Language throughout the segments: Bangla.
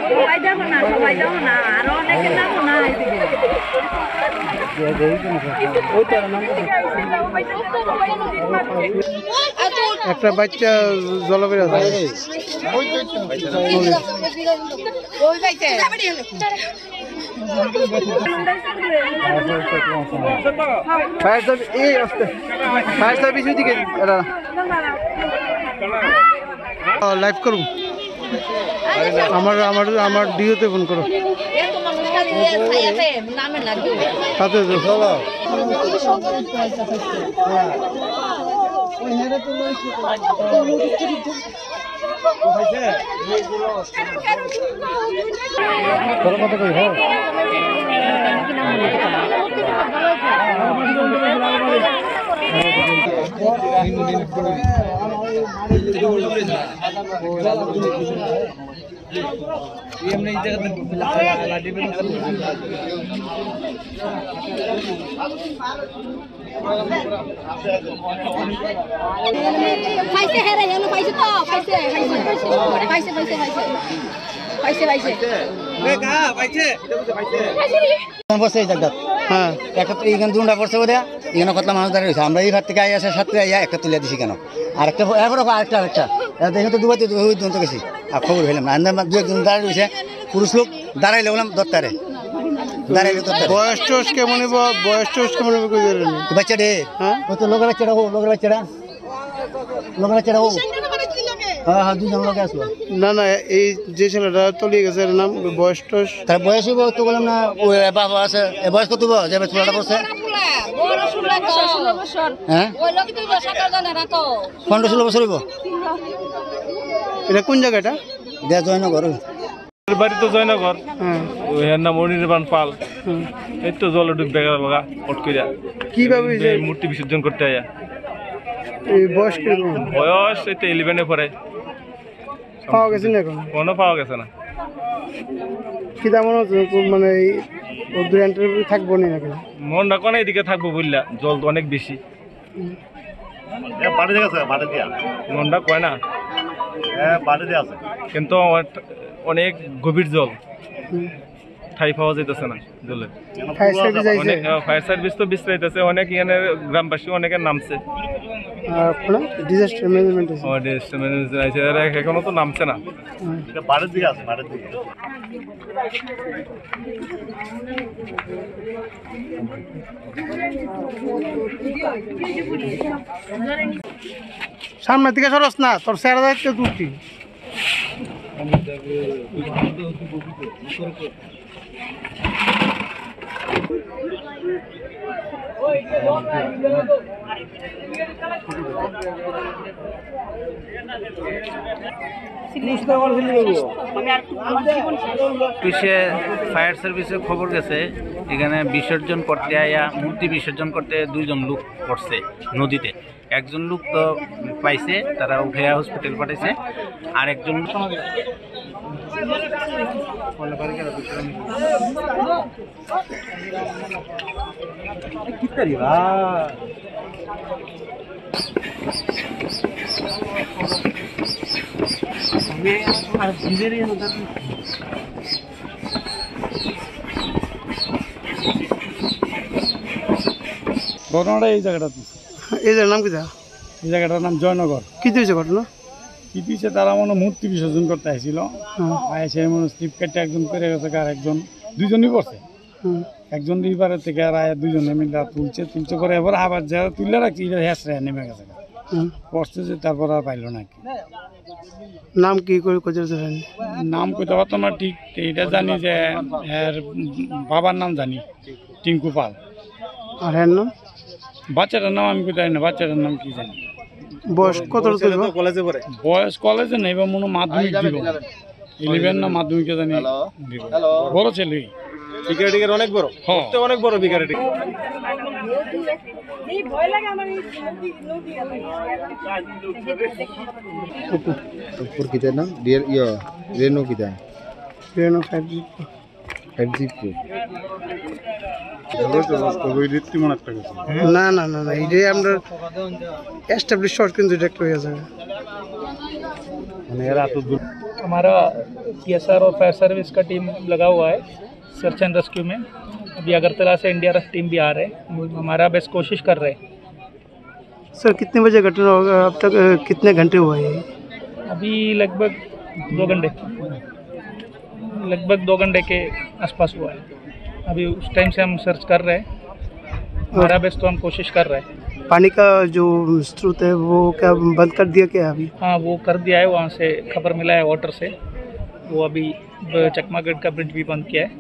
সবাই যাবো না আরো অনেকে যাবো না একটা বাচ্চা জলবের আছে ফায়ার সার্ভিস দিকে লাইভ করুন আমার ডিওতে ফোন করো তাতে কত কই হ্যাঁ পাইছে হেরে হেলো পাইছে তো পাইছে বসে এই জায়গা হ্যাঁ একটা এখানে দুটা পড়ছে বোধ এখানে কতলা মানুষ দাঁড়িয়ে রয়েছে আমরা এই ভাত থেকে আসে সাথে একটা তুলে দিছি কেন আর একটা আরেকটা দেখে তো দুবার ওই দন্ত গেছি আর খবর হইলাম না দু একজন দাঁড়িয়ে রয়েছে পুরুষ লোক দাঁড়াইলে বললাম দত্তারে দাঁড়াইলে বয়স টোস কেমন বাচ্চা রে হ্যাঁ ও তো লোকের বাচ্চাটা হ্যাঁ দুজন লোক আসলো না এই যে ছেলেটা তলিয়ে গেছে এর নাম বয়স টোস তার বয়স তো বললাম না ও বাবা আছে বয়স কত যাবে ছোটটা পড়ছে হ্যাঁ 15-16 বছর হইব এটা কোন জায়গাটা এটা জয়নগর বাড়ি তো জয়নগর ওর নাম অনির্বাণ পাল এই তো জলে ডুববে গেল পট কইরা কিভাবে মূর্তি বিসর্জন করতে আয়া বয়স এই তো 11-এ পড়ে পাওয়া গেছে না এখন কোনো পাওয়া গেছে না কি তেমন মানে থাকবো না নাকি মনটা কোন এদিকে থাকবো বুঝলা জল তো অনেক বেশি মনটা কয় না কিন্তু অনেক গভীর জল ঠাই পাওয়া যাইতেছে না জলে ফায়ার সার্ভিস তো বিশ্রাইতেছে অনেক এখানে গ্রামবাসী অনেকে নামছে ডিজাস্টার ম্যানেজমেন্ট এখনো তো নামছে না সামনের দিকে সরস না তোর স্যার যাচ্ছে তুলছি ফায়ার সার্ভিসে খবর গেছে এখানে বিসর্জন করতে আয়া মূর্তি বিসর্জন করতে 2 জন লোক পড়ছে নদীতে একজন লোক তো পাইছে তারা উঠে হসপিটাল পাঠাইছে আর একজন ঘটনাটা এই জায়গাটা এই জায়গার নাম কি এই জায়গাটার নাম জয়নগর কি দিয়েছে ঘটনা কি দিয়েছে তারা মনে মূর্তি বিসর্জন করতে আসছিল এসে মনে স্লিপ কেটে একজন পেরে গেছে আর একজন 2 জনই পড়ছে একজন রিভারের থেকে আর 2 জনে মিলে তুলছে পরে এবার আবার যারা তুলে রাখছি হেসরে নেমে গেছে পড়ছে যে তারপর আর পাইল না নাম কি করে নাম কইতে পারতো না ঠিক এইটা জানি যে এর বাবার নাম জানি টিঙ্কু পাল আর এর নাম বাচ্চাটার নাম আমি কই জানি না বাচ্চাটার নাম কি জানি বয়স কত কলেজে পড়ে বয়স কলেজে নেই বা মনে মাধ্যমিক দিব 11 না মাধ্যমিকে জানি বড় ছেলে ভিখারিটিকের অনেক বড় অনেক বড় ভিখারিটি ऊपर कितना ना डियर यो रेनो कितना रेनो 5G 5G তেমন একটা কিছু না না না না এটাই আমরা এস্টাবলিশ শর্ট কিন্তু এটা একটা হয়ে যাবে মানে এরা এত দূর हमारा PSR और फायर सर्विस का टीम लगा हुआ है सर्च एंड रेस्क्यू में। अभी अगरतला से NDRF टीम भी आ रहे हैं, हमारा बेस्ट कोशिश कर रहे हैं। सर कितने बजे घटना होगा अब तक कितने घंटे हुआ है अभी लगभग 2 घंटे के आसपास हुआ है। अभी उस टाइम से हम सर्च कर रहे हैं, हमारा बेस्ट तो हम कोशिश कर रहे हैं। पानी का जो स्रोत है वो क्या बंद कर दिया क्या अभी हाँ वो कर दिया है, वहाँ से खबर मिला है वाटर से, वो अभी चकमागढ़ का ब्रिज भी बंद किया है,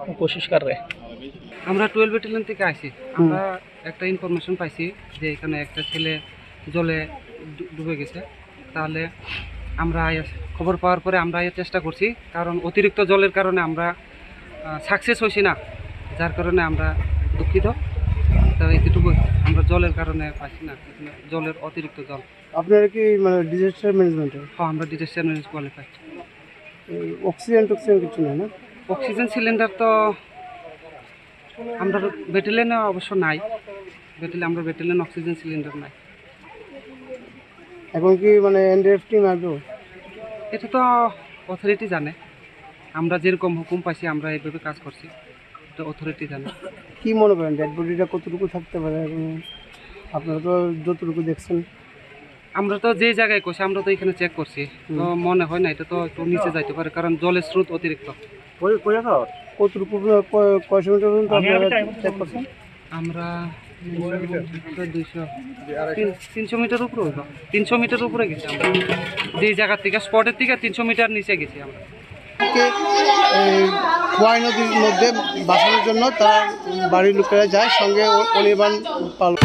वो कोशिश कर रहे हैं। আমরা 12 ব্যাটালিয়ন থেকে আসি। আমরা একটা ইনফরমেশন পাইছি যে এখানে একটা ছেলে জলে ডুবে গেছে। তাহলে আমরা খবর পাওয়ার পরে আমরা চেষ্টা করছি, কারণ অতিরিক্ত জলের কারণে আমরা সাকসেস হইছি না, যার কারণে আমরা দুঃখিত। তো এতটুকু আমরা জলের কারণে পাইছি না, জলের অতিরিক্ত জল। আপনারা কি মানে ডিজাস্টার ম্যানেজমেন্টে হ্যাঁ আমরা ডিজাস্টার ম্যানেজ কোয়ালিফাইড। অক্সিজেন টক্সিজেন কিছু নেই না অক্সিজেন সিলিন্ডার তো আমরা ব্যাটালিয়নে অবশ্য নাই, আমরা ব্যাটালিয়ন অক্সিজেন সিলিন্ডার নাই। এখন কি মানে NDRF টিম আসবে এটা তো অথরিটি জানে, আমরা যেরকম হুকুম পাইছি আমরা এইভাবে কাজ করছি, এটা অথরিটি জানে। কি মনে করেন ডেড বডিটা কতটুকু থাকতে পারে আপনারা তো যতটুকু দেখছেন? আমরা তো যে জায়গায় করছি আমরা তো এখানে চেক করছি, তো মনে হয় না এটা তো একটু নিচে যাইতে পারে, কারণ জলের স্রোত অতিরিক্ত। কতটুকু কয়শো মিটার পর্যন্ত আপনারা চেক করছেন? আমরা 300 মিটার উপরে হইব, 300 মিটার উপরে গেছি আমরা, যে জায়গা থেকে স্পটের থেকে 300 মিটার নিচে গেছি আমরা। খোয়াই নদীর মধ্যে বাঁচানোর জন্য তারা বাড়ির লোকেরা যায়, সঙ্গে অনির্বাণ পালন।